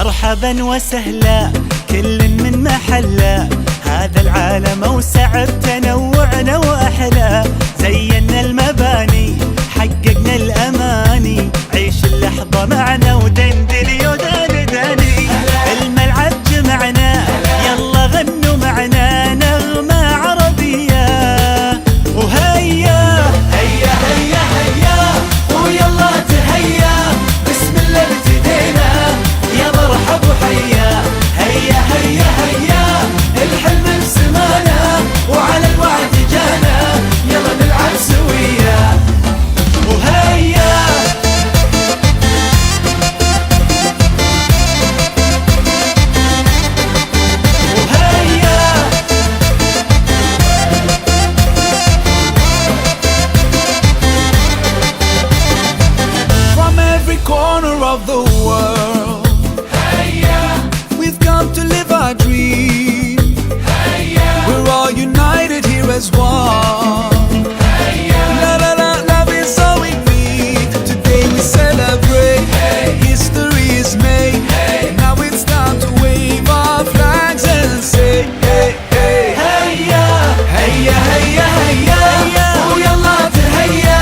مرحبا وسهلا كل من محله، هذا العالم اوسع بتنوعنا واحلى. زينا المباني حققنا الاماني، عيش اللحظه معنا ودندلي ودندني. الملعب جمعنا يلا غنوا معنا نغمه عربيه، وهيا هيا هيا هيا ويلا تهيا، بسم الله ابتدينا يا مرحب وحيا. هيا هيا هيا الحلم بسمانا وعلى الوعد جانا، يلا نلعب سويا. وهيا corner of the world, هيا we've come to live our dream. هيا We're all united here as one. هيا Love is all we need. Today we celebrate. History is made. Now it's time to wave our flags and say hey hey. هيا هيا هيا هيا ويلا تهيا،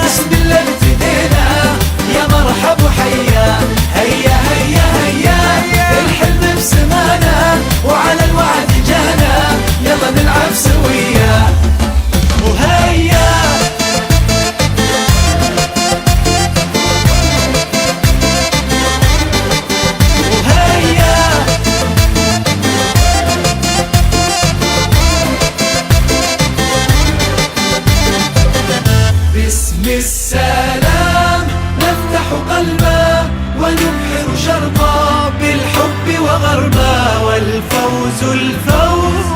بسم الله ابتدينا يا مرحب وحيا. هيا هيا هيا الحلم بسمانا وعلى الوعد جانا، يلا نلعب سويا. وهيا وهيا باسم السلام نفتح قلبا ونبحر شرقا بالحب وغربا، والفوز الفوز